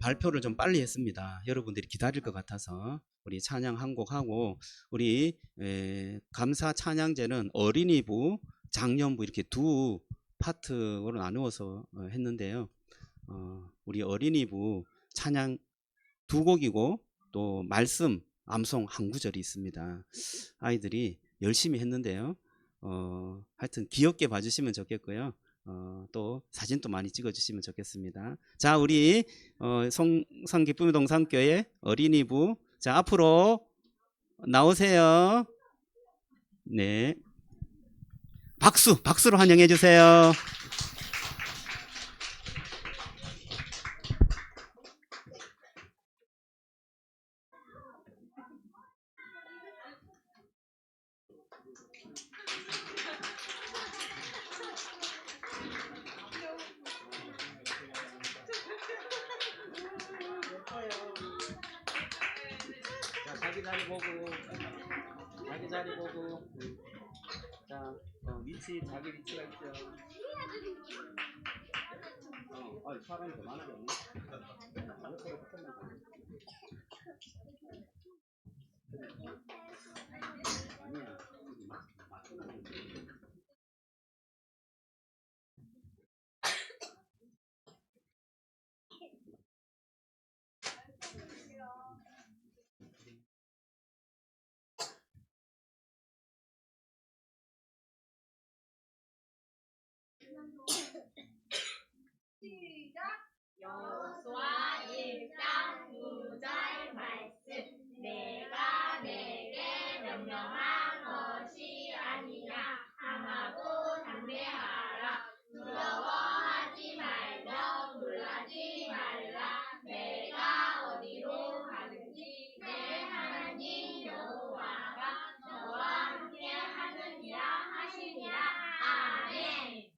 발표를 좀 빨리 했습니다. 여러분들이 기다릴 것 같아서 우리 찬양 한 곡 하고 우리 감사 찬양제는 어린이부, 장년부 이렇게 두 파트로 나누어서 했는데요. 우리 어린이부 찬양 두 곡이고 또 말씀 암송 한 구절이 있습니다. 아이들이 열심히 했는데요. 하여튼 귀엽게 봐주시면 좋겠고요. 또 사진도 많이 찍어주시면 좋겠습니다. 자, 우리 성기쁨의 동산교회 어린이부, 자 앞으로 나오세요. 네, 박수로 환영해 주세요. 자, 자기 자리 보고, 자, 자기 위치가 있죠. 사람이 더 많아졌네. 아니야. 시작. 여호수아 1장 9절 말씀. 내가 내게 명령한 것이 아니냐. 강하고 담대하라. 두려워하지 말며 놀라지 말라. 내가 어디로 가든지 내 하나님 여호와가 너와 함께 하느니라 하시니라. 아멘.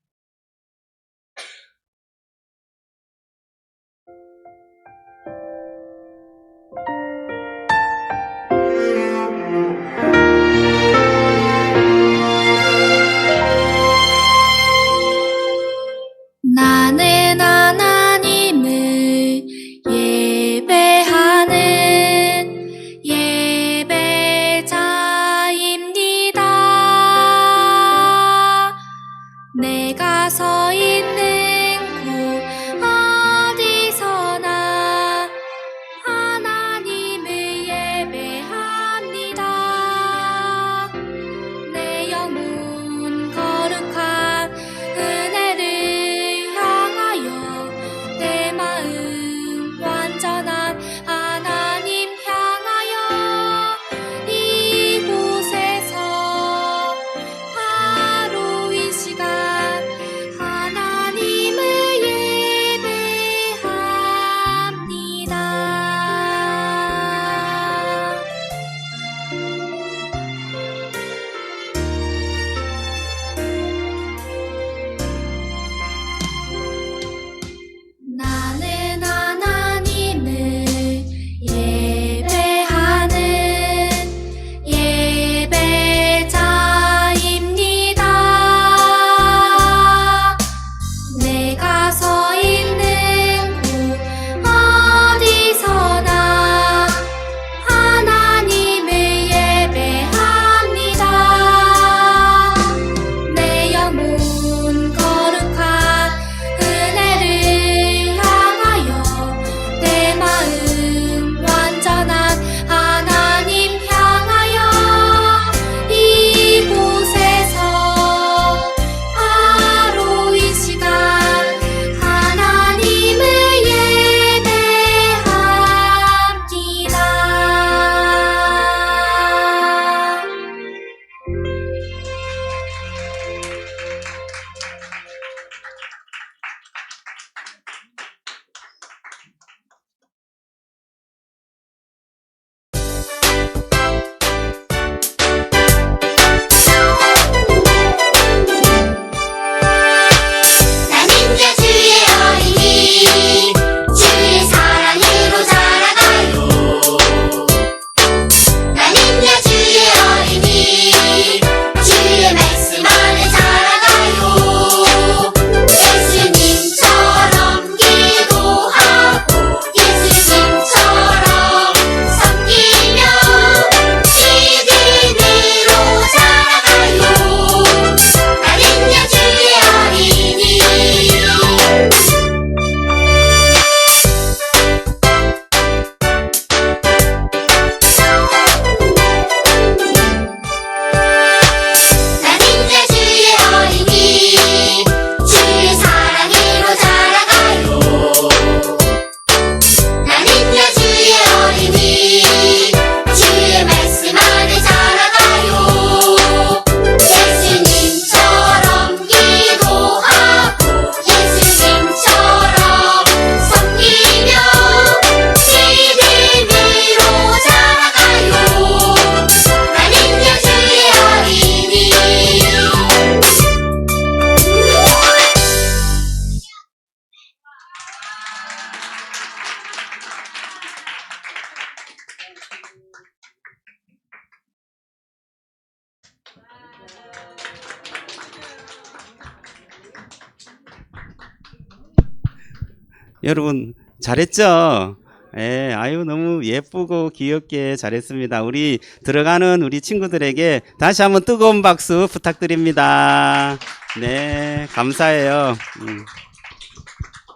여러분 잘했죠? 예, 아유 너무 예쁘고 귀엽게 잘했습니다. 우리 들어가는 우리 친구들에게 다시 한번 뜨거운 박수 부탁드립니다. 네, 감사해요.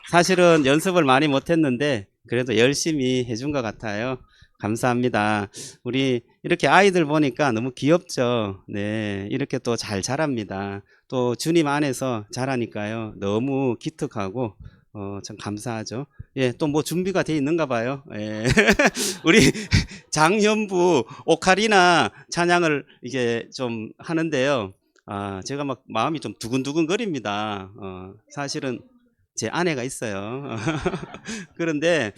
사실은 연습을 많이 못했는데 그래도 열심히 해준 것 같아요. 감사합니다. 우리 이렇게 아이들 보니까 너무 귀엽죠. 네, 이렇게 또 잘 자랍니다. 또 주님 안에서 자라니까요. 너무 기특하고 참 감사하죠. 예, 또 뭐 준비가 돼 있는가 봐요. 예. 우리 장년부 오카리나 찬양을 이제 좀 하는데요. 아, 제가 막 마음이 좀 두근두근 거립니다. 사실은 제 아내가 있어요. 그런데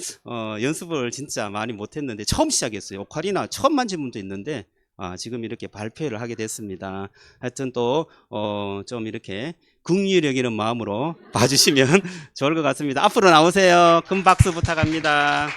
연습을 진짜 많이 못했는데 처음 시작했어요. 오카리나 처음 만진 분도 있는데 지금 이렇게 발표를 하게 됐습니다. 하여튼 또 좀 이렇게 긍휼히 여기는 마음으로 봐주시면 좋을 것 같습니다. 앞으로 나오세요. 큰 박수 부탁합니다.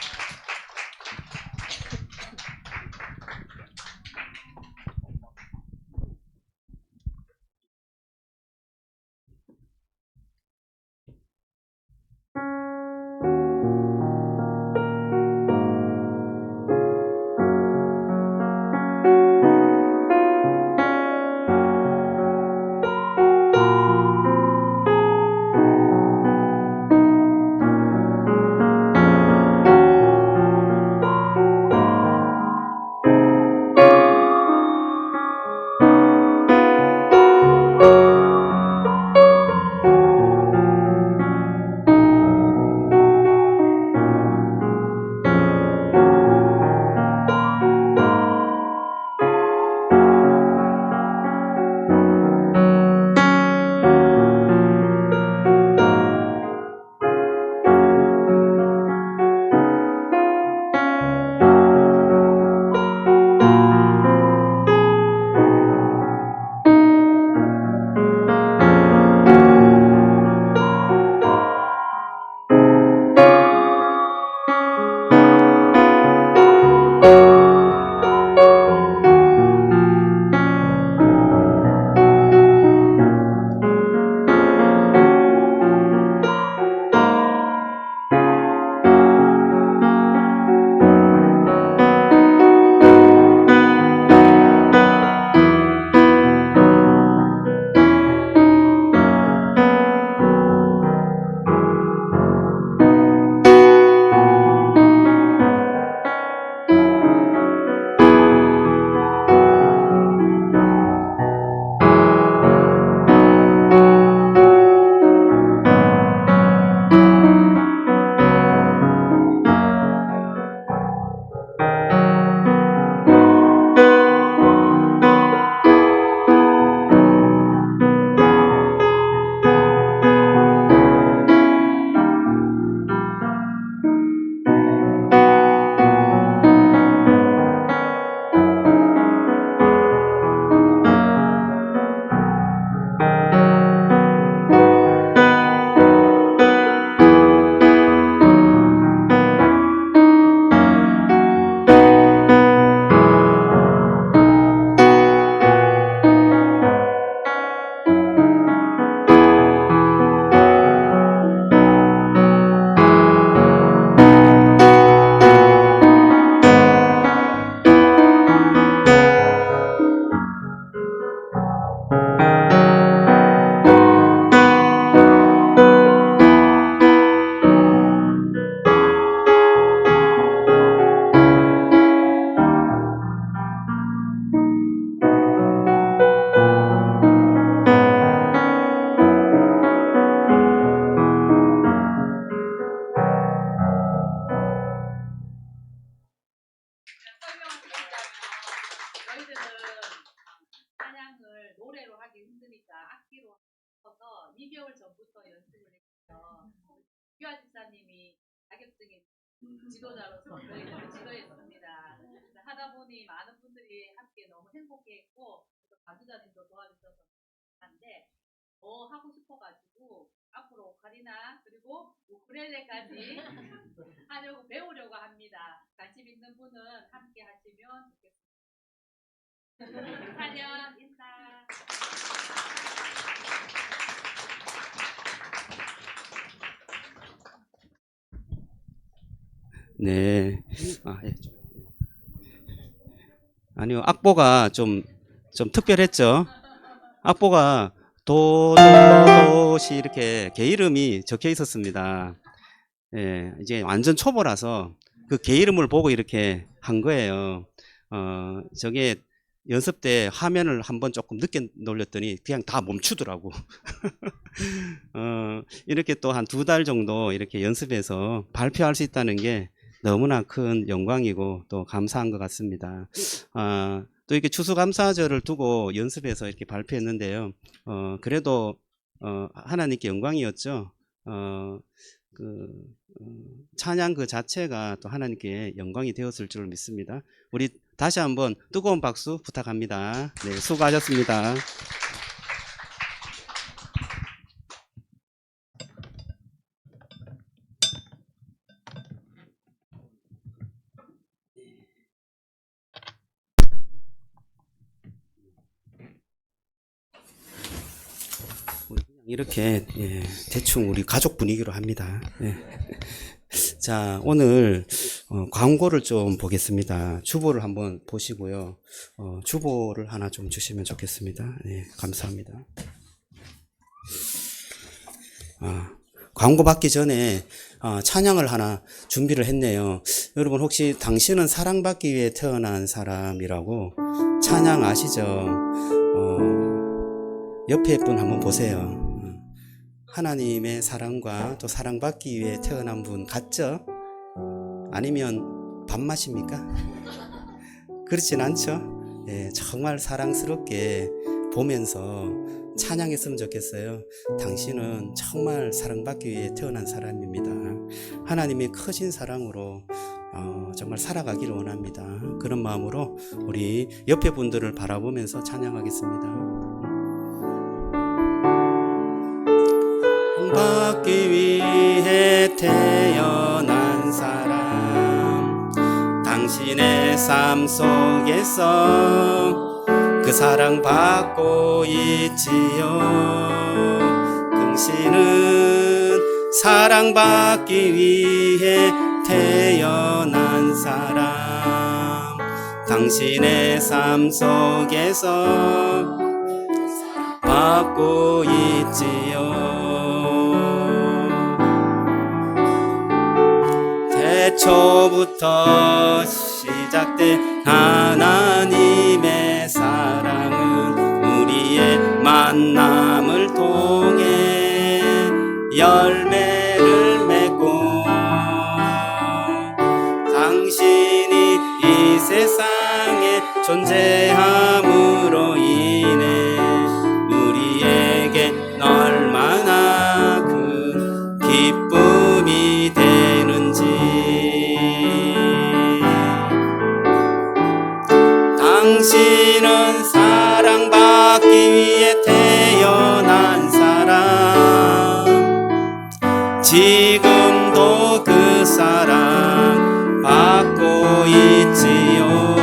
저희들은 찬양을 노래로 하기 힘드니까 악기로 해서 2개월 전부터 연습을 했고요. 유아 집사님이 자격증인 지도자로서 저희를 지도했습니다. 하다 보니 많은 분들이 함께 너무 행복해했고 또 가수자님도 도와주셔서 한데 더 하고 싶어가지고 앞으로 오카리나 그리고 우쿨렐레까지 하려고 배우려고 합니다. 관심 있는 분은 함께 하시면 좋겠습니다. 찬양 인사. 네. 아, 예. 아니요, 악보가 좀 특별했죠. 악보가 도시 이렇게 개 이름이 적혀 있었습니다. 예, 이제 완전 초보라서 그 개 이름을 보고 이렇게 한 거예요. 저게 연습 때 화면을 한번 조금 늦게 놀렸더니 그냥 다 멈추더라고. 이렇게 또 한 2달 정도 이렇게 연습해서 발표할 수 있다는 게 너무나 큰 영광이고 또 감사한 것 같습니다. 또 이렇게 추수감사절을 두고 연습해서 이렇게 발표했는데요. 그래도 하나님께 영광이었죠. 그 찬양 그 자체가 또 하나님께 영광이 되었을 줄 믿습니다. 우리 다시 한번 뜨거운 박수 부탁합니다. 네, 수고하셨습니다. 이렇게 대충 우리 가족 분위기로 합니다. 예. 자, 오늘 광고를 좀 보겠습니다. 주보를 한번 보시고요. 주보를 하나 좀 주시면 좋겠습니다. 네, 감사합니다. 광고 받기 전에 찬양을 하나 준비를 했네요. 여러분 혹시 당신은 사랑받기 위해 태어난 사람이라고 찬양 아시죠? 옆에 분 한번 보세요. 하나님의 사랑과 또 사랑받기 위해 태어난 분 같죠? 아니면 밥맛입니까? 그렇진 않죠? 예, 정말 사랑스럽게 보면서 찬양했으면 좋겠어요. 당신은 정말 사랑받기 위해 태어난 사람입니다. 하나님의 크신 사랑으로 정말 살아가기를 원합니다. 그런 마음으로 우리 옆에 분들을 바라보면서 찬양하겠습니다. 받기 위해 태어난 사람, 당신의 삶 속에서 그 사랑 받고 있지요. 당신은 사랑받기 위해 태어난 사람, 당신의 삶 속에서 받고 있지요. 태초부터 시작된 하나님의 사랑은 우리의 만남을 통해 열매를 맺고 당신이 이 세상에 존재함으로 인해 우리에게 얼마나 큰 기쁨이 되는지 당신은 사랑받기 위해 태어난 사람 지금도 그 사랑 받고 있지요.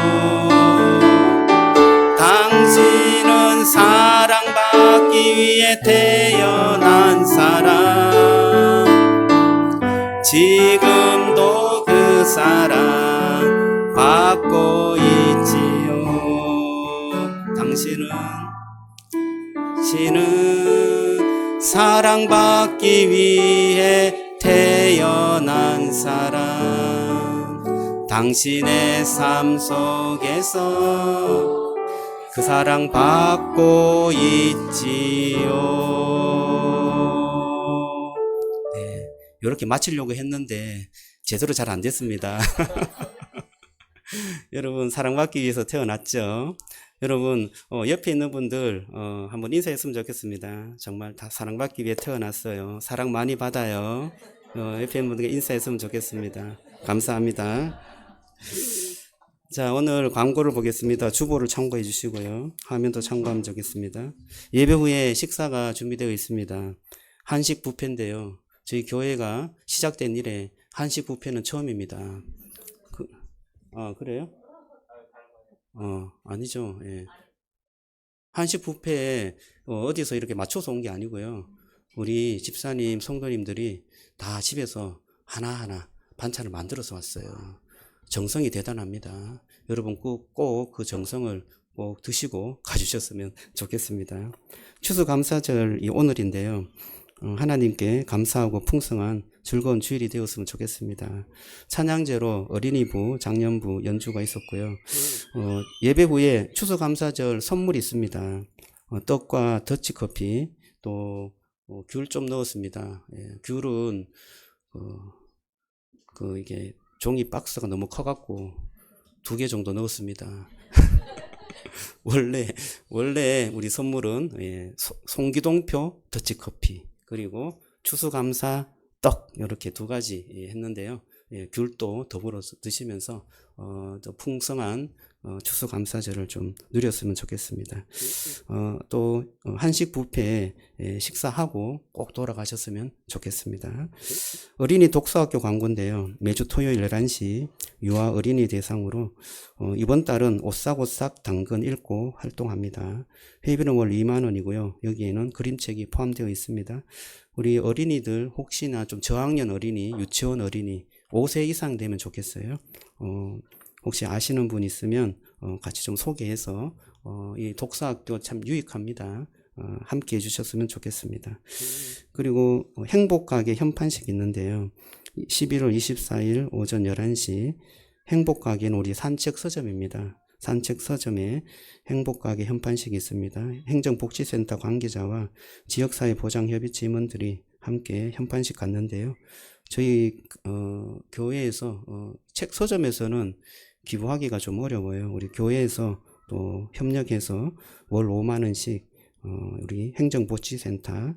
당신은 사랑받기 위해 태어난 사람 지금도 그 사랑 받고 있지요. 당신은 사랑받기 위해 태어난 사람 당신의 삶 속에서 그 사랑 받고 있지요. 네, 이렇게 마치려고 했는데 제대로 잘 안 됐습니다. 여러분 사랑받기 위해서 태어났죠. 여러분 옆에 있는 분들 한번 인사했으면 좋겠습니다. 정말 다 사랑받기 위해 태어났어요. 사랑 많이 받아요. 옆에 있는 분들께 인사했으면 좋겠습니다. 감사합니다. 자, 오늘 광고를 보겠습니다. 주보를 참고해 주시고요. 화면도 참고하면 좋겠습니다. 예배 후에 식사가 준비되어 있습니다. 한식 뷔페인데요. 저희 교회가 시작된 이래 한식 뷔페는 처음입니다. 그래요? 아니죠. 예. 한식 뷔페에 어디서 이렇게 맞춰서 온 게 아니고요. 우리 집사님, 성도님들이 다 집에서 하나하나 반찬을 만들어서 왔어요. 정성이 대단합니다. 여러분 꼭 그 정성을 꼭 드시고 가주셨으면 좋겠습니다. 추수감사절이 오늘인데요. 하나님께 감사하고 풍성한 즐거운 주일이 되었으면 좋겠습니다. 찬양제로 어린이부, 장년부 연주가 있었고요. 예배 후에 추수감사절 선물이 있습니다. 떡과 더치커피, 또 귤 좀 넣었습니다. 예, 귤은 이게 종이 박스가 너무 커갖고 2개 정도 넣었습니다. 원래 우리 선물은 송기동표 더치커피 그리고 추수감사 떡 이렇게 2가지 했는데요. 귤도 더불어 드시면서 더 풍성한 추수감사절을 좀 누렸으면 좋겠습니다. 또 한식 뷔페 식사하고 꼭 돌아가셨으면 좋겠습니다. 어린이 독서학교 광고인데요. 매주 토요일 11시 유아 어린이 대상으로 이번 달은 오싹오싹 당근 읽고 활동합니다. 회비는 월 2만 원이고요. 여기에는 그림책이 포함되어 있습니다. 우리 어린이들 혹시나 좀 저학년 어린이, 유치원 어린이 5세 이상 되면 좋겠어요. 혹시 아시는 분 있으면 같이 좀 소개해서 이 독서학교 참 유익합니다. 함께 해주셨으면 좋겠습니다. 그리고 행복가게 현판식 있는데요. 11월 24일 오전 11시 행복가게는 우리 산책서점입니다. 산책서점에 행복가게 현판식이 있습니다. 행정복지센터 관계자와 지역사회보장협의체 임원들이 함께 현판식 갔는데요. 저희 교회에서 책 서점에서는 기부하기가 좀 어려워요. 우리 교회에서 또 협력해서 월 5만 원씩 우리 행정복지센터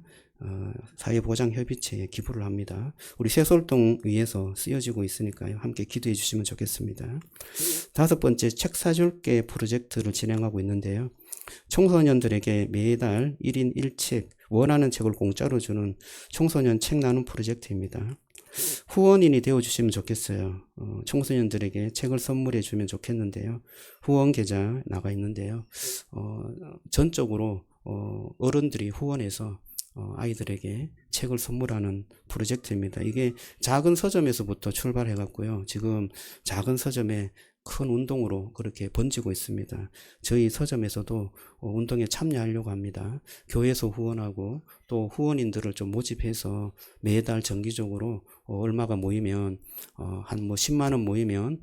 사회보장협의체에 기부를 합니다. 우리 새솔동 위에서 쓰여지고 있으니까요. 함께 기도해 주시면 좋겠습니다. 5번째 책 사줄게 프로젝트를 진행하고 있는데요. 청소년들에게 매달 1인 1책 원하는 책을 공짜로 주는 청소년 책 나눔 프로젝트입니다. 후원인이 되어주시면 좋겠어요. 청소년들에게 책을 선물해 주면 좋겠는데요. 후원 계좌 나가 있는데요. 전적으로 어른들이 후원해서 아이들에게 책을 선물하는 프로젝트입니다. 이게 작은 서점에서부터 출발해 갔고요. 지금 작은 서점에 큰 운동으로 그렇게 번지고 있습니다. 저희 서점에서도 운동에 참여하려고 합니다. 교회에서 후원하고 또 후원인들을 좀 모집해서 매달 정기적으로 얼마가 모이면 한 10만 원 모이면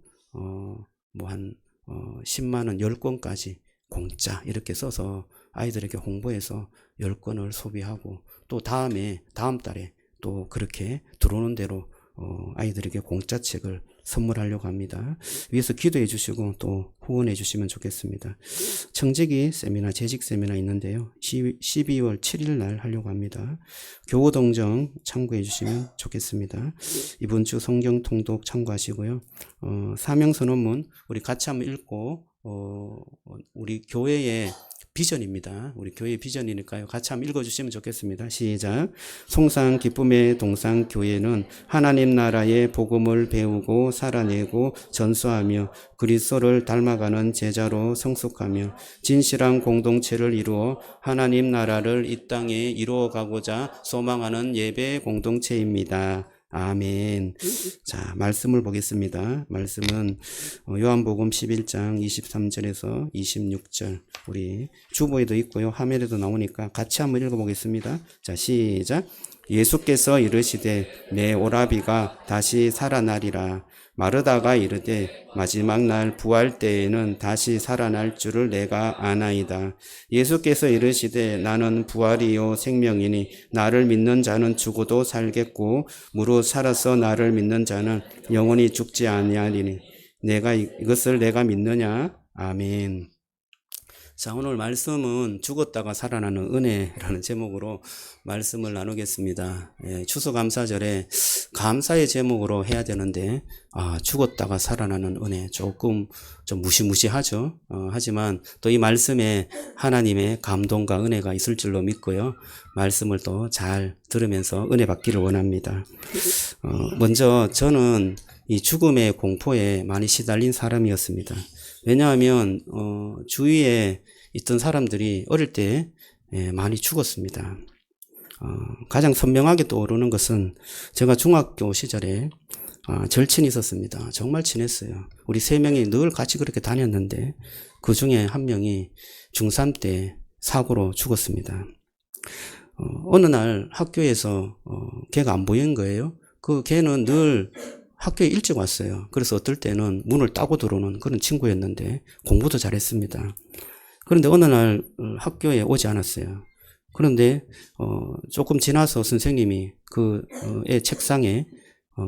한 10만 원 10권까지 공짜 이렇게 써서 아이들에게 홍보해서 10권을 소비하고 또 다음 달에 또 그렇게 들어오는 대로 아이들에게 공짜 책을 선물하려고 합니다. 위에서 기도해 주시고 또 후원해 주시면 좋겠습니다. 청지기 세미나, 재직 세미나 있는데요. 12월 7일 날 하려고 합니다. 교우동정 참고해 주시면 좋겠습니다. 이번 주 성경 통독 참고하시고요. 사명선언문 우리 같이 한번 읽고 우리 교회의 비전입니다. 우리 교회 비전이니까요. 같이 한번 읽어주시면 좋겠습니다. 시작. 송상 기쁨의 동상 교회는 하나님 나라의 복음을 배우고 살아내고 전수하며 그리스도를 닮아가는 제자로 성숙하며 진실한 공동체를 이루어 하나님 나라를 이 땅에 이루어가고자 소망하는 예배 공동체입니다. 아멘. 자, 말씀을 보겠습니다. 말씀은 요한복음 11장 23절에서 26절 우리 주보에도 있고요. 화면에도 나오니까 같이 한번 읽어보겠습니다. 자, 시작. 예수께서 이르시되 내 오라비가 다시 살아나리라. 마르다가 이르되 마지막 날 부활 때에는 다시 살아날 줄을 내가 아나이다. 예수께서 이르시되 나는 부활이요 생명이니 나를 믿는 자는 죽어도 살겠고 무릇 살아서 나를 믿는 자는 영원히 죽지 아니하리니 이것을 내가 믿느냐? 아멘. 자, 오늘 말씀은 죽었다가 살아나는 은혜라는 제목으로 말씀을 나누겠습니다. 추수감사절에 감사의 제목으로 해야 되는데 죽었다가 살아나는 은혜 조금 좀 무시무시하죠. 하지만 또 이 말씀에 하나님의 감동과 은혜가 있을 줄로 믿고요. 말씀을 또 잘 들으면서 은혜 받기를 원합니다. 먼저 저는 이 죽음의 공포에 많이 시달린 사람이었습니다. 왜냐하면 주위에 있던 사람들이 어릴 때 많이 죽었습니다. 가장 선명하게 떠오르는 것은 제가 중학교 시절에 절친이 있었습니다. 정말 친했어요. 우리 세 명이 늘 같이 그렇게 다녔는데 그 중에 한 명이 중3 때 사고로 죽었습니다. 어느 날 학교에서 걔가 안 보이는 거예요. 걔는 늘 학교에 일찍 왔어요. 그래서 어떨 때는 문을 따고 들어오는 그런 친구였는데 공부도 잘했습니다. 그런데 어느 날 학교에 오지 않았어요. 그런데 조금 지나서 선생님이 애 책상에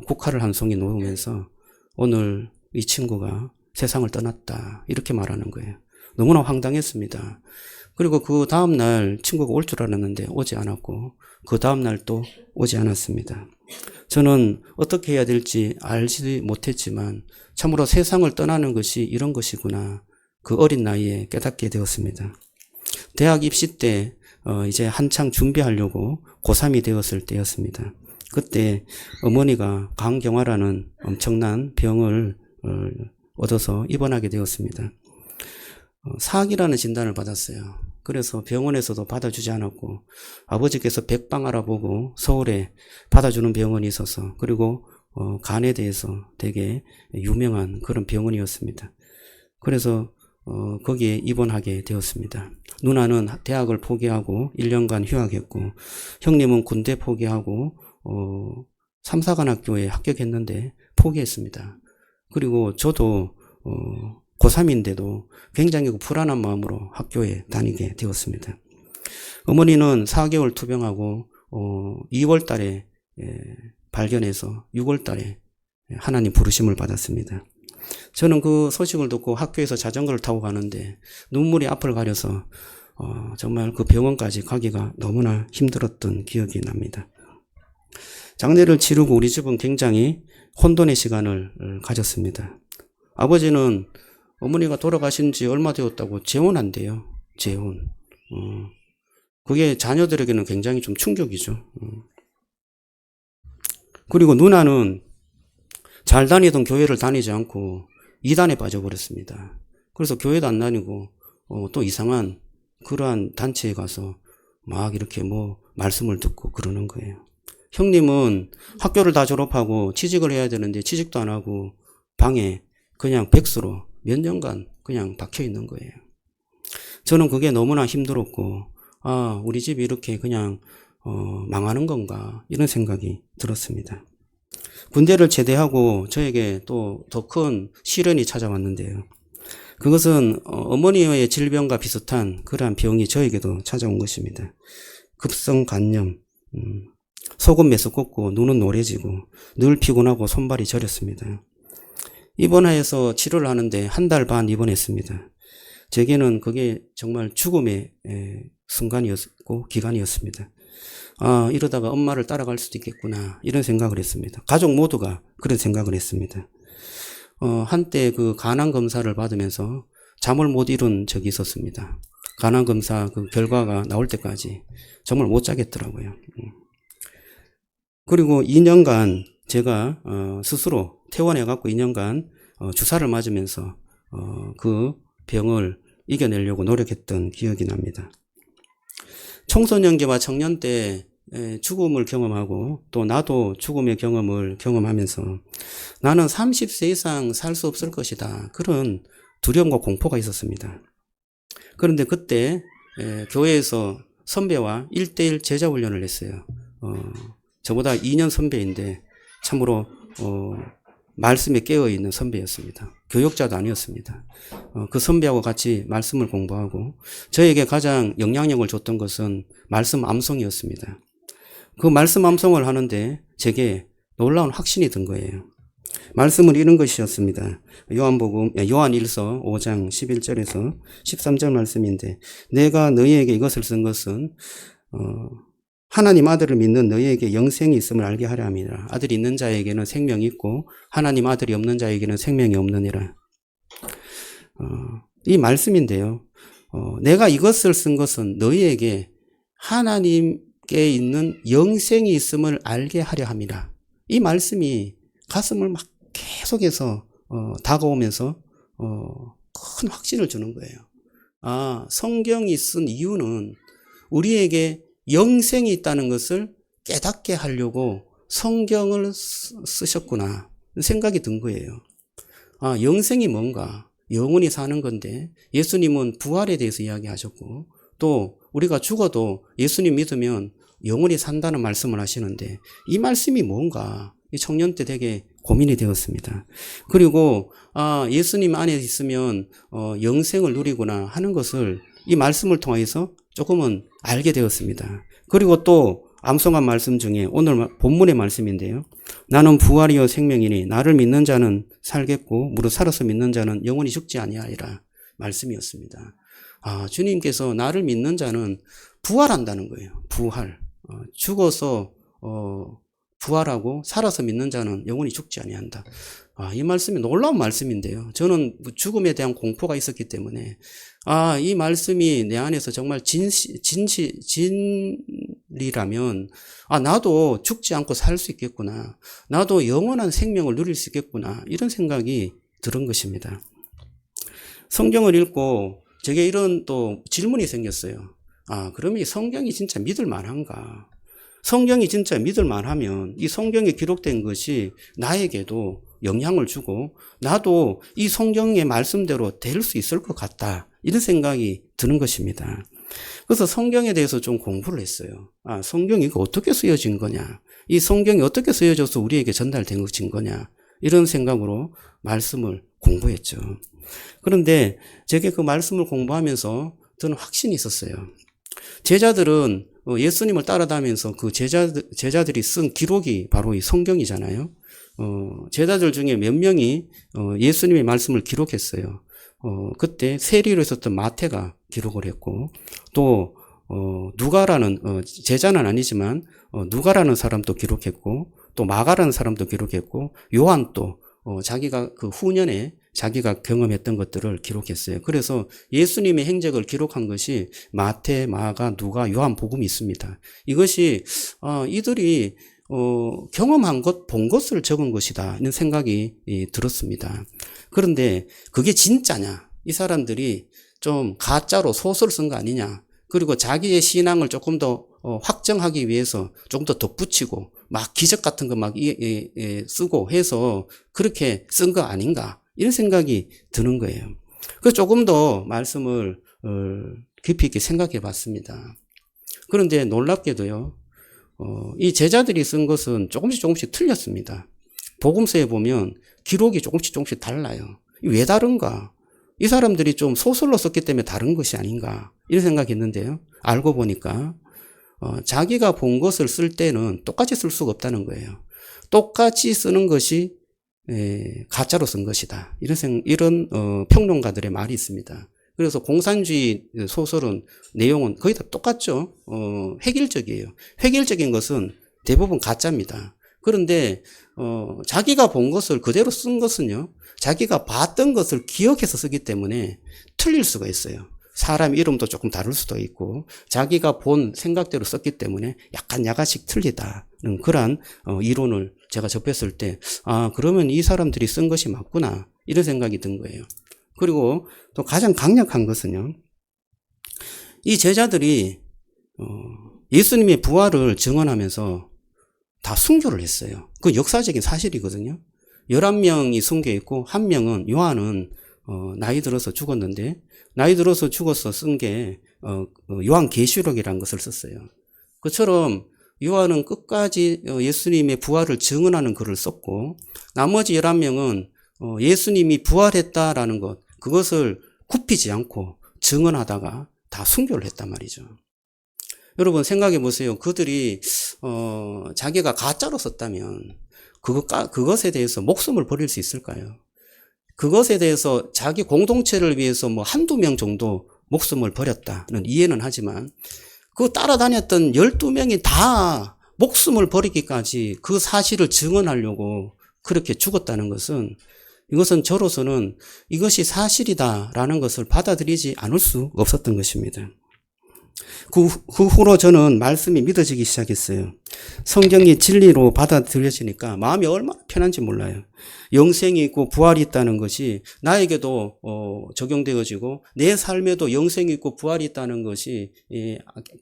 국화를 한 송이 놓으면서 오늘 이 친구가 세상을 떠났다 이렇게 말하는 거예요. 너무나 황당했습니다. 그리고 그 다음날 친구가 올 줄 알았는데 오지 않았고 그 다음날 또 오지 않았습니다. 저는 어떻게 해야 될지 알지 못했지만 참으로 세상을 떠나는 것이 이런 것이구나 그 어린 나이에 깨닫게 되었습니다. 대학 입시 때 이제 한창 준비하려고 고3이 되었을 때였습니다. 그때 어머니가 간경화라는 엄청난 병을 얻어서 입원하게 되었습니다. 사학이라는 진단을 받았어요. 그래서 병원에서도 받아주지 않았고 아버지께서 백방 알아보고 서울에 받아주는 병원이 있어서 그리고 간에 대해서 되게 유명한 그런 병원이었습니다. 그래서 거기에 입원하게 되었습니다. 누나는 대학을 포기하고 1년간 휴학했고 형님은 군대 포기하고 삼사관학교에 합격했는데 포기했습니다. 그리고 저도 고3인데도 굉장히 불안한 마음으로 학교에 다니게 되었습니다. 어머니는 4개월 투병하고 2월 달에 발견해서 6월 달에 하나님 부르심을 받았습니다. 저는 그 소식을 듣고 학교에서 자전거를 타고 가는데 눈물이 앞을 가려서 정말 그 병원까지 가기가 너무나 힘들었던 기억이 납니다. 장례를 치르고 우리 집은 굉장히 혼돈의 시간을 가졌습니다. 아버지는 어머니가 돌아가신 지 얼마 되었다고 재혼한대요. 재혼. 그게 자녀들에게는 굉장히 좀 충격이죠. 그리고 누나는 잘 다니던 교회를 다니지 않고 이단에 빠져버렸습니다. 그래서 교회도 안 다니고 또 이상한 그러한 단체에 가서 막 이렇게 말씀을 듣고 그러는 거예요. 형님은 학교를 다 졸업하고 취직을 해야 되는데 취직도 안 하고 방에 그냥 백수로 몇 년간 그냥 박혀 있는 거예요. 저는 그게 너무나 힘들었고 우리 집이 이렇게 그냥 망하는 건가 이런 생각이 들었습니다. 군대를 제대하고 저에게 또 더 큰 시련이 찾아왔는데요. 그것은 어머니의 질병과 비슷한 그러한 병이 저에게도 찾아온 것입니다. 급성 간염, 속은 메스껍고 눈은 노래지고 늘 피곤하고 손발이 저렸습니다. 입원하여서 치료를 하는데 1달 반 입원했습니다. 제게는 그게 정말 죽음의 순간이었고 기간이었습니다. 이러다가 엄마를 따라갈 수도 있겠구나 이런 생각을 했습니다. 가족 모두가 그런 생각을 했습니다. 한때 그 간암 검사를 받으면서 잠을 못 이룬 적이 있었습니다. 간암 검사 그 결과가 나올 때까지 정말 못 자겠더라고요. 그리고 2년간 제가 스스로 퇴원해갖고 2년간 주사를 맞으면서 그 병을 이겨내려고 노력했던 기억이 납니다. 청소년기와 청년 때 죽음을 경험하고 또 나도 죽음의 경험을 경험하면서 나는 30세 이상 살 수 없을 것이다. 그런 두려움과 공포가 있었습니다. 그런데 그때 교회에서 선배와 1대1 제자 훈련을 했어요. 저보다 2년 선배인데 참으로 말씀에 깨어있는 선배였습니다. 교육자도 아니었습니다. 그 선배하고 같이 말씀을 공부하고 저에게 가장 영향력을 줬던 것은 말씀 암송이었습니다. 그 말씀 암송을 하는데 제게 놀라운 확신이 든 거예요. 말씀은 이런 것이었습니다. 요한 1서 5장 11절에서 13절 말씀인데 내가 너희에게 이것을 쓴 것은 하나님 아들을 믿는 너희에게 영생이 있음을 알게 하려 함이라. 아들이 있는 자에게는 생명이 있고 하나님 아들이 없는 자에게는 생명이 없느니라. 이 말씀인데요. 내가 이것을 쓴 것은 너희에게 하나님께 있는 영생이 있음을 알게 하려 함이라. 이 말씀이 가슴을 막 계속해서 다가오면서 큰 확신을 주는 거예요. 성경이 쓴 이유는 우리에게 영생이 있다는 것을 깨닫게 하려고 성경을 쓰셨구나. 생각이 든 거예요. 아, 영생이 뭔가? 영원히 사는 건데 예수님은 부활에 대해서 이야기하셨고 또 우리가 죽어도 예수님 믿으면 영원히 산다는 말씀을 하시는데 이 말씀이 뭔가? 이 청년 때 되게 고민이 되었습니다. 그리고 예수님 안에 있으면 영생을 누리구나 하는 것을 이 말씀을 통해서 조금은 알게 되었습니다. 그리고 또 암송한 말씀 중에 오늘 본문의 말씀인데요. 나는 부활이요 생명이니 나를 믿는 자는 살겠고 무릇 살아서 믿는 자는 영원히 죽지 아니하리라 말씀이었습니다. 주님께서 나를 믿는 자는 부활한다는 거예요. 부활. 죽어서 부활하고 살아서 믿는 자는 영원히 죽지 아니한다. 이 말씀이 놀라운 말씀인데요. 저는 죽음에 대한 공포가 있었기 때문에 이 말씀이 내 안에서 정말 진리라면 나도 죽지 않고 살 수 있겠구나. 나도 영원한 생명을 누릴 수 있겠구나. 이런 생각이 들은 것입니다. 성경을 읽고 제게 이런 또 질문이 생겼어요. 그러면 이 성경이 진짜 믿을 만한가? 성경이 진짜 믿을 만하면 이 성경에 기록된 것이 나에게도 영향을 주고 나도 이 성경의 말씀대로 될 수 있을 것 같다. 이런 생각이 드는 것입니다. 그래서 성경에 대해서 좀 공부를 했어요. 성경이 어떻게 쓰여진 거냐? 이 성경이 어떻게 쓰여져서 우리에게 전달된 것인 거냐? 이런 생각으로 말씀을 공부했죠. 그런데 제게 그 말씀을 공부하면서 저는 확신이 있었어요. 제자들은 예수님을 따라다니면서 그 제자들이 쓴 기록이 바로 이 성경이잖아요. 제자들 중에 몇 명이 예수님의 말씀을 기록했어요. 그때 세리로 있었던 마태가 기록을 했고 또 누가라는 제자는 아니지만 누가라는 사람도 기록했고 또 마가라는 사람도 기록했고 요한 또 자기가 그 후년에 자기가 경험했던 것들을 기록했어요. 그래서 예수님의 행적을 기록한 것이 마태, 마가, 누가, 요한 복음이 있습니다. 이것이 이들이 경험한 것, 본 것을 적은 것이다 이런 생각이 들었습니다. 그런데 그게 진짜냐? 이 사람들이 좀 가짜로 소설을 쓴 거 아니냐? 그리고 자기의 신앙을 조금 더 확정하기 위해서 조금 더 덧붙이고 막 기적 같은 거 막 쓰고 해서 그렇게 쓴 거 아닌가? 이런 생각이 드는 거예요. 그래서 조금 더 말씀을 깊이 있게 생각해 봤습니다. 그런데 놀랍게도요, 이 제자들이 쓴 것은 조금씩 틀렸습니다. 복음서에 보면 기록이 조금씩 달라요. 왜 다른가? 이 사람들이 좀 소설로 썼기 때문에 다른 것이 아닌가? 이런 생각이 있는데요. 알고 보니까 자기가 본 것을 쓸 때는 똑같이 쓸 수가 없다는 거예요. 똑같이 쓰는 것이 가짜로 쓴 것이다. 이런 평론가들의 말이 있습니다. 그래서 공산주의 소설은 내용은 거의 다 똑같죠. 획일적이에요. 획일적인 것은 대부분 가짜입니다. 그런데 자기가 본 것을 그대로 쓴 것은요. 자기가 봤던 것을 기억해서 쓰기 때문에 틀릴 수가 있어요. 사람 이름도 조금 다를 수도 있고 자기가 본 생각대로 썼기 때문에 약간씩 틀리다는 그런 이론을 제가 접했을 때 그러면 이 사람들이 쓴 것이 맞구나 이런 생각이 든 거예요. 그리고 또 가장 강력한 것은요. 이 제자들이 예수님의 부활을 증언하면서 다 순교를 했어요. 그 역사적인 사실이거든요. 11명이 순교했고 1명은 요한은 나이 들어서 죽었는데 나이 들어서 죽어서 쓴 게 요한계시록이라는 것을 썼어요. 그처럼 요한은 끝까지 예수님의 부활을 증언하는 글을 썼고 나머지 11명은 예수님이 부활했다라는 것 그것을 굽히지 않고 증언하다가 다 순교를 했단 말이죠. 여러분 생각해 보세요. 그들이 자기가 가짜로 썼다면 그것에 대해서 목숨을 버릴 수 있을까요? 그것에 대해서 자기 공동체를 위해서 한두 명 정도 목숨을 버렸다는 이해는 하지만 그 따라다녔던 12명이 다 목숨을 버리기까지 그 사실을 증언하려고 그렇게 죽었다는 것은 이것은 저로서는 이것이 사실이다라는 것을 받아들이지 않을 수 없었던 것입니다. 그 후로 저는 말씀이 믿어지기 시작했어요. 성경이 진리로 받아들여지니까 마음이 얼마나 편한지 몰라요. 영생이 있고 부활이 있다는 것이 나에게도 적용되어지고 내 삶에도 영생이 있고 부활이 있다는 것이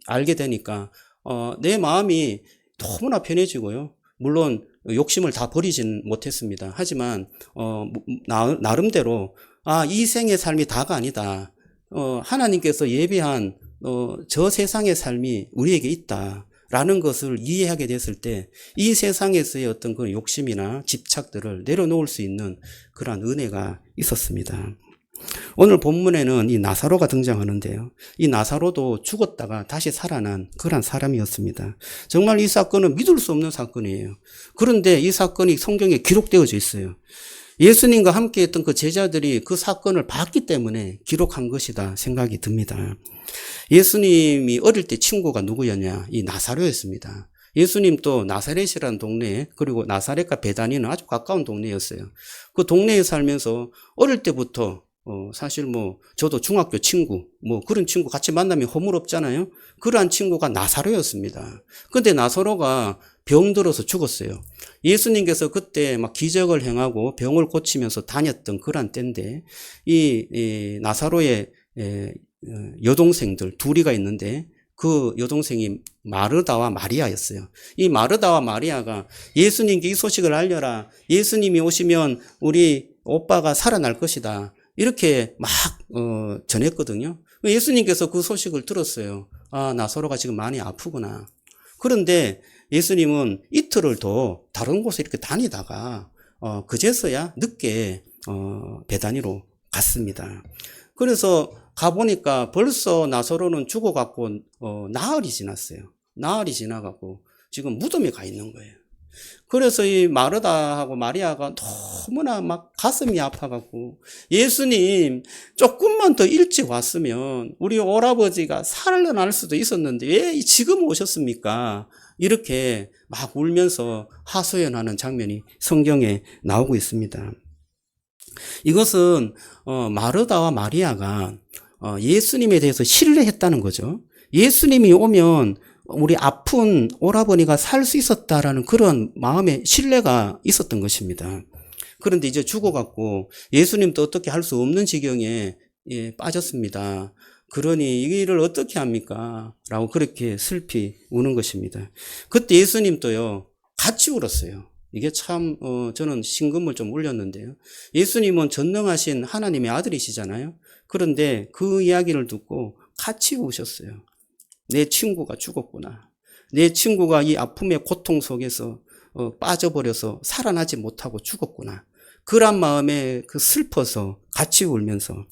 알게 되니까 내 마음이 너무나 편해지고요. 물론 욕심을 다 버리진 못했습니다. 하지만 나름대로 이 생의 삶이 다가 아니다. 하나님께서 예비한 저 세상의 삶이 우리에게 있다라는 것을 이해하게 됐을 때 이 세상에서의 어떤 그 욕심이나 집착들을 내려놓을 수 있는 그러한 은혜가 있었습니다. 오늘 본문에는 이 나사로가 등장하는데요. 이 나사로도 죽었다가 다시 살아난 그런 사람이었습니다. 정말 이 사건은 믿을 수 없는 사건이에요. 그런데 이 사건이 성경에 기록되어져 있어요. 예수님과 함께 했던 그 제자들이 그 사건을 봤기 때문에 기록한 것이다 생각이 듭니다. 예수님이 어릴 때 친구가 누구였냐? 이 나사로였습니다. 예수님도 나사렛이라는 동네, 그리고 나사렛과 베다니는 아주 가까운 동네였어요. 그 동네에 살면서 어릴 때부터 사실 저도 중학교 친구, 그런 친구 같이 만나면 허물없잖아요. 그러한 친구가 나사로였습니다. 근데 나사로가 병들어서 죽었어요. 예수님께서 그때 막 기적을 행하고 병을 고치면서 다녔던 그러한 때인데, 이 나사로의 여동생들 둘이가 있는데, 그 여동생이 마르다와 마리아였어요. 이 마르다와 마리아가 예수님께 이 소식을 알려라. 예수님이 오시면 우리 오빠가 살아날 것이다. 이렇게 막 전했거든요. 예수님께서 그 소식을 들었어요. 나사로가 지금 많이 아프구나. 그런데 예수님은 이틀을 더 다른 곳에 이렇게 다니다가 그제서야 늦게 베다니로 갔습니다. 그래서 가보니까 벌써 나사로는 죽어갖고 나흘이 지났어요. 나흘이 지나가고 지금 무덤에 가 있는 거예요. 그래서 이 마르다하고 마리아가 너무나 막 가슴이 아파갖고, 예수님 조금만 더 일찍 왔으면 우리 오라버지가 살아날 수도 있었는데 왜 지금 오셨습니까? 이렇게 막 울면서 하소연하는 장면이 성경에 나오고 있습니다. 이것은 마르다와 마리아가 예수님에 대해서 신뢰했다는 거죠. 예수님이 오면 우리 아픈 오라버니가 살 수 있었다라는 그런 마음의 신뢰가 있었던 것입니다. 그런데 이제 죽어갖고 예수님도 어떻게 할 수 없는 지경에 빠졌습니다. 그러니 이 일을 어떻게 합니까? 라고 그렇게 슬피 우는 것입니다. 그때 예수님도요, 같이 울었어요. 이게 참 저는 심금을 좀 울렸는데요. 예수님은 전능하신 하나님의 아들이시잖아요. 그런데 그 이야기를 듣고 같이 우셨어요. 내 친구가 죽었구나. 내 친구가 이 아픔의 고통 속에서 빠져버려서 살아나지 못하고 죽었구나. 그런 마음에 슬퍼서 같이 울면서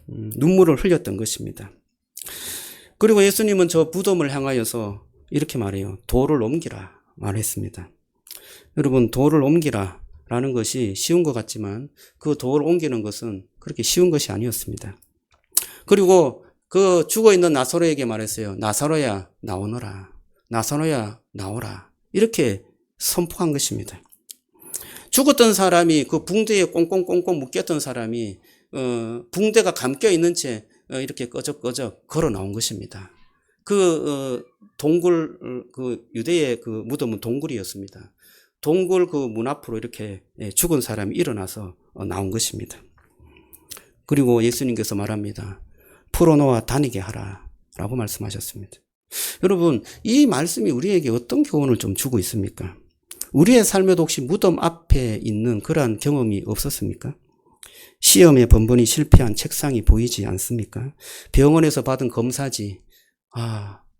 눈물을 흘렸던 것입니다. 그리고 예수님은 저 무덤을 향하여서 이렇게 말해요. 돌을 옮기라 말했습니다. 여러분, 돌을 옮기라 라는 것이 쉬운 것 같지만 그 돌을 옮기는 것은 그렇게 쉬운 것이 아니었습니다. 그리고 그 죽어있는 나사로에게 말했어요. 나사로야 나오너라. 나사로야 나오라. 이렇게 선포한 것입니다. 죽었던 사람이 그 붕대에 꽁꽁꽁꽁 묶였던 사람이 붕대가 감겨 있는 채 이렇게 꺼적꺼적 걸어 나온 것입니다. 동굴, 유대의 그 무덤은 동굴이었습니다. 동굴 그 문 앞으로 이렇게 죽은 사람이 일어나서 나온 것입니다. 그리고 예수님께서 말합니다. 풀어놓아 다니게 하라 라고 말씀하셨습니다. 여러분, 이 말씀이 우리에게 어떤 교훈을 좀 주고 있습니까? 우리의 삶에도 혹시 무덤 앞에 있는 그러한 경험이 없었습니까? 시험에 번번이 실패한 책상이 보이지 않습니까? 병원에서 받은 검사지,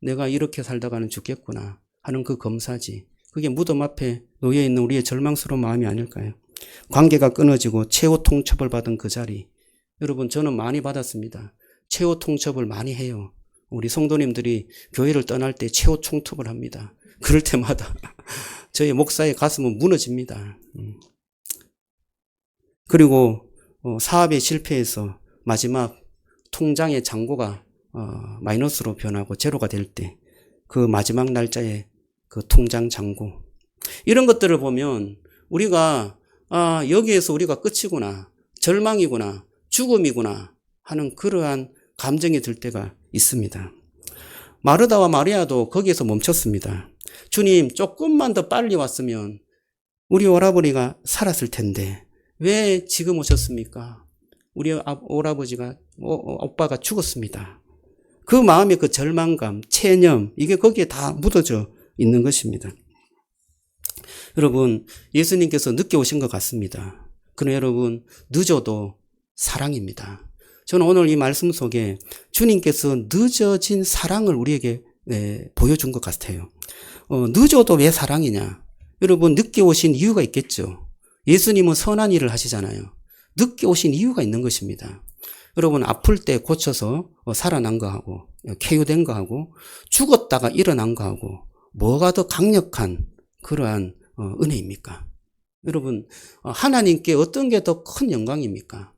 내가 이렇게 살다가는 죽겠구나 하는 그 검사지, 그게 무덤 앞에 놓여있는 우리의 절망스러운 마음이 아닐까요? 관계가 끊어지고 최후 통첩을 받은 그 자리, 여러분, 저는 많이 받았습니다. 최후 통첩을 많이 해요. 우리 성도님들이 교회를 떠날 때 최후 통첩을 합니다. 그럴 때마다 저희 목사의 가슴은 무너집니다. 그리고 사업에 실패해서 마지막 통장의 잔고가 마이너스로 변하고 제로가 될 때 그 마지막 날짜에 그 통장 잔고, 이런 것들을 보면 우리가 여기에서 우리가 끝이구나, 절망이구나, 죽음이구나 하는 그러한 감정이 들 때가 있습니다. 마르다와 마리아도 거기에서 멈췄습니다. 주님, 조금만 더 빨리 왔으면 우리 오라버니가 살았을 텐데 왜 지금 오셨습니까? 우리 오라버지가 오빠가 죽었습니다. 그 마음의 그 절망감, 체념, 이게 거기에 다 묻어져 있는 것입니다. 여러분, 예수님께서 늦게 오신 것 같습니다. 그러나 여러분, 늦어도 사랑입니다. 저는 오늘 이 말씀 속에 주님께서 늦어진 사랑을 우리에게 보여준 것 같아요. 늦어도 왜 사랑이냐? 여러분, 늦게 오신 이유가 있겠죠. 예수님은 선한 일을 하시잖아요. 늦게 오신 이유가 있는 것입니다. 여러분, 아플 때 고쳐서 살아난 거하고 쾌유된 거하고 죽었다가 일어난 거하고 뭐가 더 강력한 그러한 은혜입니까? 여러분, 하나님께 어떤 게 더 큰 영광입니까?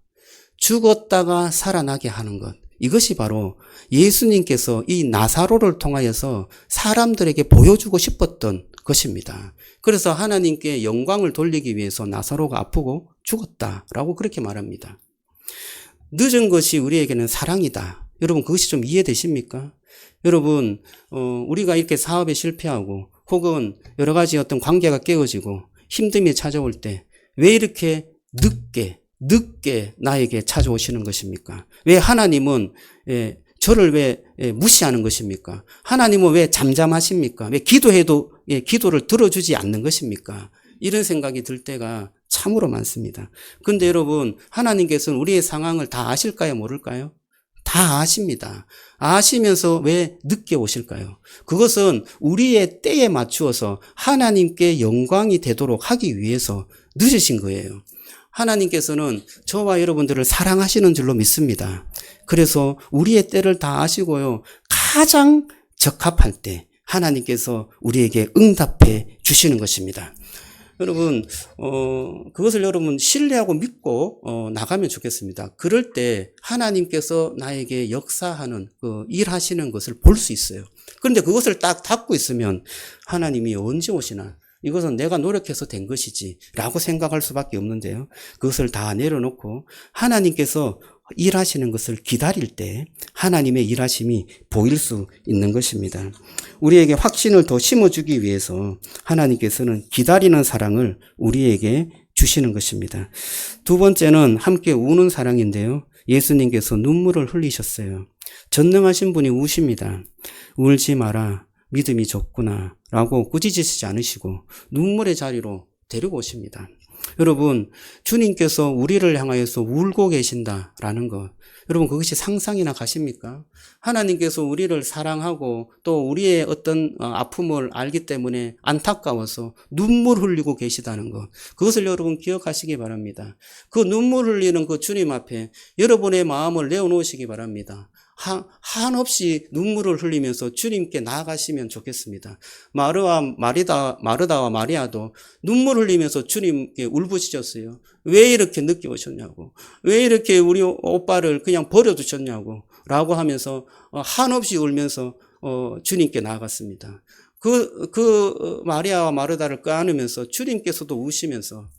죽었다가 살아나게 하는 것. 이것이 바로 예수님께서 이 나사로를 통하여서 사람들에게 보여주고 싶었던 것입니다. 그래서 하나님께 영광을 돌리기 위해서 나사로가 아프고 죽었다라고 그렇게 말합니다. 늦은 것이 우리에게는 사랑이다. 여러분, 그것이 좀 이해되십니까? 여러분, 우리가 이렇게 사업에 실패하고 혹은 여러 가지 어떤 관계가 깨어지고 힘듦이 찾아올 때 왜 이렇게 늦게 나에게 찾아오시는 것입니까? 왜 하나님은 저를 왜 무시하는 것입니까? 하나님은 왜 잠잠하십니까? 왜 기도해도 기도를 들어주지 않는 것입니까? 이런 생각이 들 때가 참으로 많습니다. 그런데 여러분, 하나님께서는 우리의 상황을 다 아실까요? 모를까요? 다 아십니다. 아시면서 왜 늦게 오실까요? 그것은 우리의 때에 맞추어서 하나님께 영광이 되도록 하기 위해서 늦으신 거예요. 하나님께서는 저와 여러분들을 사랑하시는 줄로 믿습니다. 그래서 우리의 때를 다 아시고요. 가장 적합할 때 하나님께서 우리에게 응답해 주시는 것입니다. 여러분, 그것을 여러분 신뢰하고 믿고 나가면 좋겠습니다. 그럴 때 하나님께서 나에게 역사하는 일하시는 것을 볼 수 있어요. 그런데 그것을 딱 닫고 있으면 하나님이 언제 오시나? 이것은 내가 노력해서 된 것이지 라고 생각할 수밖에 없는데요. 그것을 다 내려놓고 하나님께서 일하시는 것을 기다릴 때 하나님의 일하심이 보일 수 있는 것입니다. 우리에게 확신을 더 심어주기 위해서 하나님께서는 기다리는 사랑을 우리에게 주시는 것입니다. 두 번째는 함께 우는 사랑인데요. 예수님께서 눈물을 흘리셨어요. 전능하신 분이 우십니다. 울지 마라. 믿음이 적구나 라고 꾸짖으시지 않으시고 눈물의 자리로 데리고 오십니다. 여러분, 주님께서 우리를 향하여서 울고 계신다라는 것, 여러분 그것이 상상이나 가십니까? 하나님께서 우리를 사랑하고 또 우리의 어떤 아픔을 알기 때문에 안타까워서 눈물 흘리고 계시다는 것, 그것을 여러분 기억하시기 바랍니다. 그 눈물 흘리는 그 주님 앞에 여러분의 마음을 내어놓으시기 바랍니다. 한없이 눈물을 흘리면서 주님께 나아가시면 좋겠습니다. 마르다와 마리아도 눈물 흘리면서 주님께 울부짖었어요. 왜 이렇게 늦게 오셨냐고. 왜 이렇게 우리 오빠를 그냥 버려두셨냐고. 라고 하면서 한없이 울면서 주님께 나아갔습니다. 마리아와 마르다를 껴안으면서 주님께서도 우시면서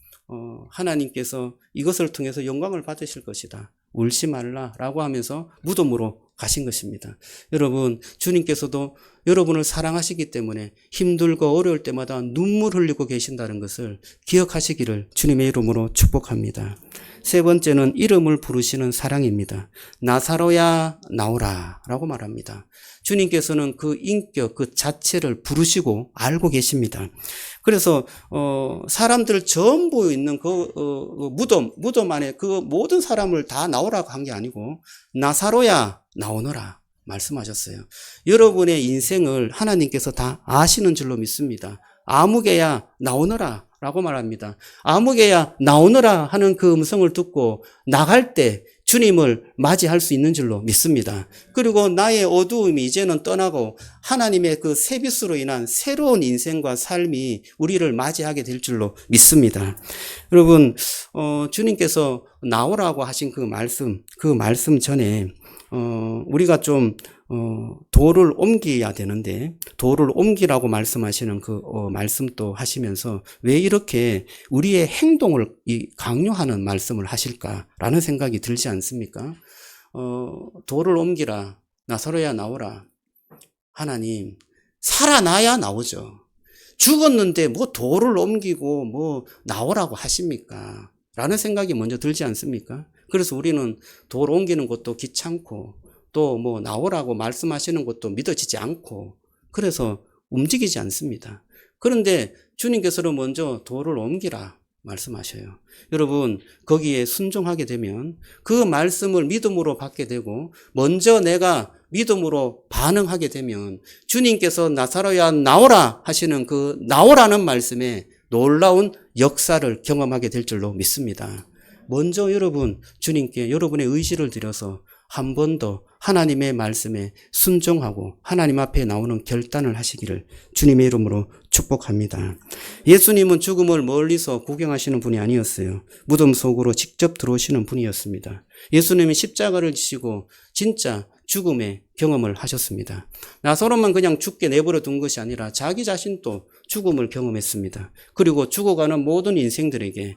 하나님께서 이것을 통해서 영광을 받으실 것이다. 울지 말라라고 하면서 무덤으로 가신 것입니다. 여러분, 주님께서도 여러분을 사랑하시기 때문에 힘들고 어려울 때마다 눈물 흘리고 계신다는 것을 기억하시기를 주님의 이름으로 축복합니다. 세 번째는 이름을 부르시는 사랑입니다. 나사로야 나오라 라고 말합니다. 주님께서는 그 인격 그 자체를 부르시고 알고 계십니다. 그래서 사람들 전부 있는 무덤 안에 그 모든 사람을 다 나오라고 한 게 아니고 나사로야 나오너라 말씀하셨어요. 여러분의 인생을 하나님께서 다 아시는 줄로 믿습니다. 아무개야 나오너라 라고 말합니다. 아무개야 나오너라 하는 그 음성을 듣고 나갈 때 주님을 맞이할 수 있는 줄로 믿습니다. 그리고 나의 어두움이 이제는 떠나고 하나님의 그 새빛으로 인한 새로운 인생과 삶이 우리를 맞이하게 될 줄로 믿습니다. 여러분, 주님께서 나오라고 하신 그 말씀 전에 우리가 좀 도를 옮겨야 되는데 도를 옮기라고 말씀하시는 그 말씀도 하시면서 왜 이렇게 우리의 행동을 강요하는 말씀을 하실까라는 생각이 들지 않습니까? 도를 옮기라, 나사로야 나오라. 하나님, 살아나야 나오죠. 죽었는데 뭐 도를 옮기고 뭐 나오라고 하십니까? 라는 생각이 먼저 들지 않습니까? 그래서 우리는 도를 옮기는 것도 귀찮고 또 뭐 나오라고 말씀하시는 것도 믿어지지 않고 그래서 움직이지 않습니다. 그런데 주님께서는 먼저 돌을 옮기라 말씀하셔요. 여러분, 거기에 순종하게 되면 그 말씀을 믿음으로 받게 되고 먼저 내가 믿음으로 반응하게 되면 주님께서 나사로야 나오라 하시는 그 나오라는 말씀에 놀라운 역사를 경험하게 될 줄로 믿습니다. 먼저 여러분 주님께 여러분의 의지를 들여서 한 번 더 하나님의 말씀에 순종하고 하나님 앞에 나오는 결단을 하시기를 주님의 이름으로 축복합니다. 예수님은 죽음을 멀리서 구경하시는 분이 아니었어요. 무덤 속으로 직접 들어오시는 분이었습니다. 예수님이 십자가를 지시고 진짜 죽음의 경험을 하셨습니다. 나사로만 그냥 죽게 내버려 둔 것이 아니라 자기 자신도 죽음을 경험했습니다. 그리고 죽어가는 모든 인생들에게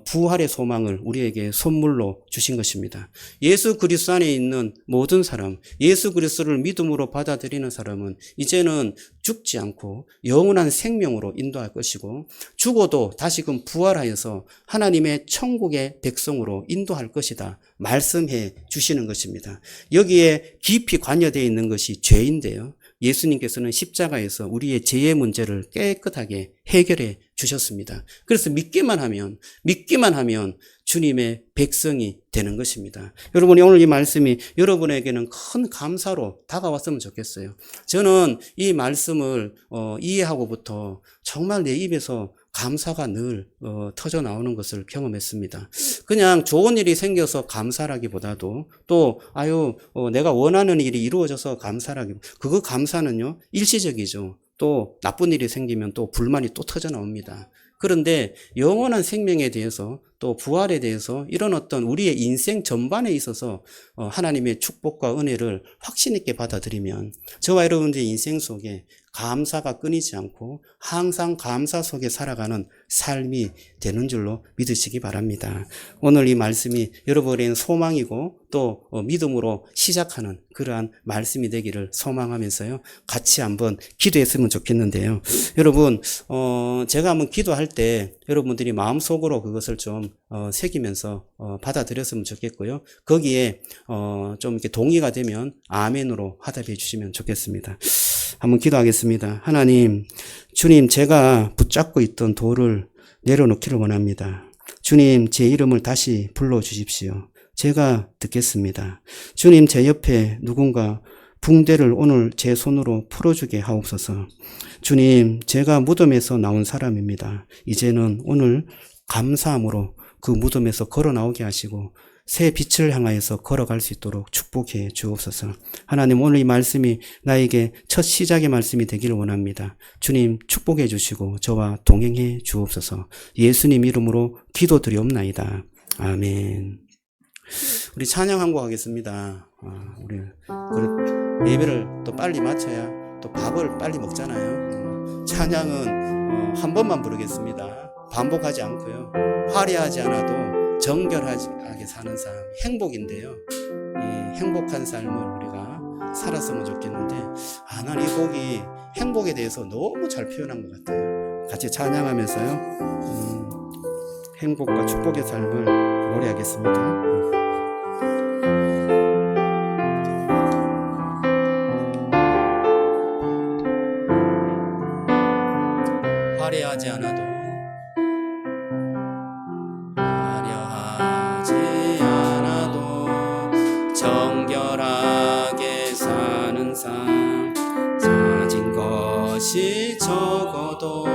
부활의 소망을 우리에게 선물로 주신 것입니다. 예수 그리스도 안에 있는 모든 사람, 예수 그리스도를 믿음으로 받아들이는 사람은 이제는 죽지 않고 영원한 생명으로 인도할 것이고 죽어도 다시금 부활하여서 하나님의 천국의 백성으로 인도할 것이다 말씀해 주시는 것입니다. 여기에 깊이 관여되어 있는 것이 죄인데요. 예수님께서는 십자가에서 우리의 죄의 문제를 깨끗하게 해결해 주셨습니다. 그래서 믿기만 하면 주님의 백성이 되는 것입니다. 여러분이 오늘 이 말씀이 여러분에게는 큰 감사로 다가왔으면 좋겠어요. 저는 이 말씀을 이해하고부터 정말 내 입에서 감사가 늘 터져 나오는 것을 경험했습니다. 그냥 좋은 일이 생겨서 감사라기보다도 또 내가 원하는 일이 이루어져서 그거 감사는요 일시적이죠. 또 나쁜 일이 생기면 또 불만이 또 터져 나옵니다. 그런데 영원한 생명에 대해서 또 부활에 대해서 이런 어떤 우리의 인생 전반에 있어서 하나님의 축복과 은혜를 확신 있게 받아들이면 저와 여러분들의 인생 속에 감사가 끊이지 않고 항상 감사 속에 살아가는 삶이 되는 줄로 믿으시기 바랍니다. 오늘 이 말씀이 여러분에게는 소망이고 또 믿음으로 시작하는 그러한 말씀이 되기를 소망하면서요. 같이 한번 기도했으면 좋겠는데요. 여러분, 제가 한번 기도할 때 여러분들이 마음속으로 그것을 좀 새기면서 받아들였으면 좋겠고요. 거기에 좀 이렇게 동의가 되면 아멘으로 화답해 주시면 좋겠습니다. 한번 기도하겠습니다. 하나님, 주님, 제가 붙잡고 있던 돌을 내려놓기를 원합니다. 주님, 제 이름을 다시 불러주십시오. 제가 듣겠습니다. 주님, 제 옆에 누군가 붕대를 오늘 제 손으로 풀어주게 하옵소서. 주님, 제가 무덤에서 나온 사람입니다. 이제는 오늘 감사함으로 그 무덤에서 걸어 나오게 하시고 새 빛을 향하여서 걸어갈 수 있도록 축복해 주옵소서. 하나님, 오늘 이 말씀이 나에게 첫 시작의 말씀이 되기를 원합니다. 주님, 축복해 주시고 저와 동행해 주옵소서. 예수님 이름으로 기도드리옵나이다. 아멘. 우리 찬양 한 곡 하겠습니다. 우리 예배를 또 빨리 마쳐야 또 밥을 빨리 먹잖아요. 찬양은 한 번만 부르겠습니다. 반복하지 않고요. 화려하지 않아도 정결하게 사는 삶, 행복인데요. 이 행복한 삶을 우리가 살았으면 좋겠는데, 난 이 곡이 행복에 대해서 너무 잘 표현한 것 같아요. 같이 찬양하면서요. 행복과 축복의 삶을 노래하겠습니다. 화려하지 않아도 정결하게 사는 삶, 가진 것이 적어도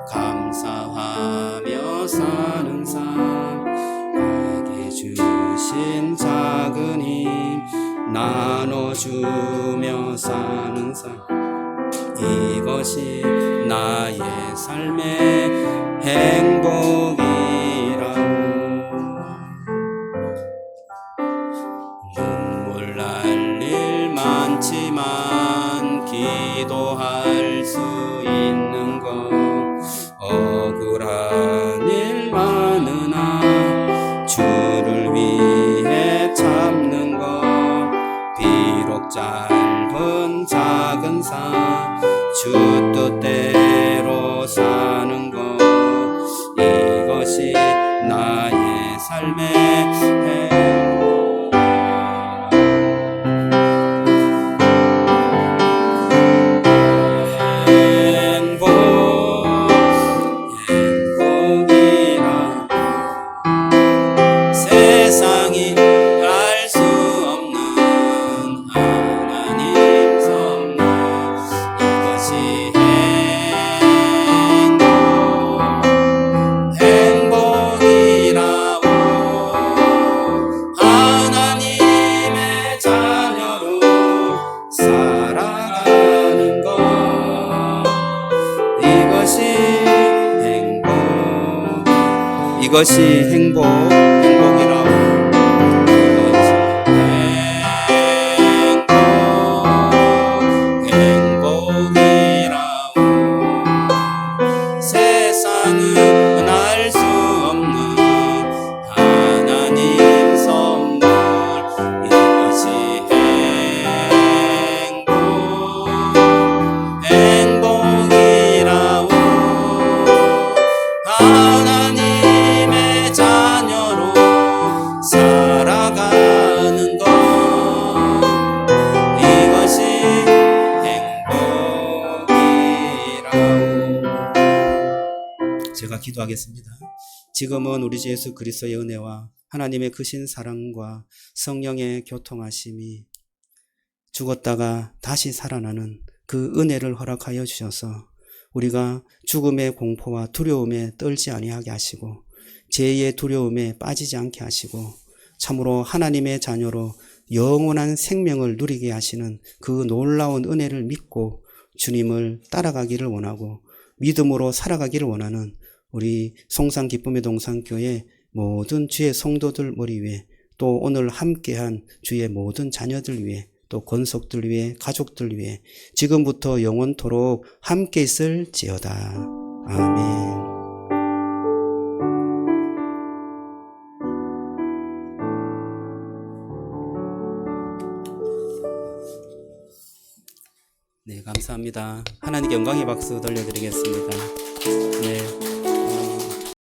감사하며 사는 삶, 내게 주신 작은 힘 나눠주며 사는 삶, 이것이 나의 삶의 행복이라고. 눈물 날 일 많지만 기도할 수 있는 것, 억울한 일 많으나 주를 위해 참는 것, 비록 짧은 작은 삶 주 뜻대로 사는 것, 이것이 나의 삶의 행복. 이것이 행복이라고. 행복이라고. 세상은 알 수 없는 하나님 선물. 이것이 행복이라고. 하나님의 자녀로 살아가는 것. 이것이 행복이라고. 제가 기도하겠습니다. 지금은 우리 주 예수 그리스도의 은혜와 하나님의 크신 사랑과 성령의 교통하심이 죽었다가 다시 살아나는 그 은혜를 허락하여 주셔서 우리가 죽음의 공포와 두려움에 떨지 아니하게 하시고 죄의 두려움에 빠지지 않게 하시고 참으로 하나님의 자녀로 영원한 생명을 누리게 하시는 그 놀라운 은혜를 믿고 주님을 따라가기를 원하고 믿음으로 살아가기를 원하는 우리 송산 기쁨의 동산교회 모든 주의 성도들 머리 위에 또 오늘 함께한 주의 모든 자녀들 위해 또 권속들 위해 가족들 위해 지금부터 영원토록 함께 있을지어다. 아멘. 네, 감사합니다. 하나님께 영광의 박수 돌려드리겠습니다. 네.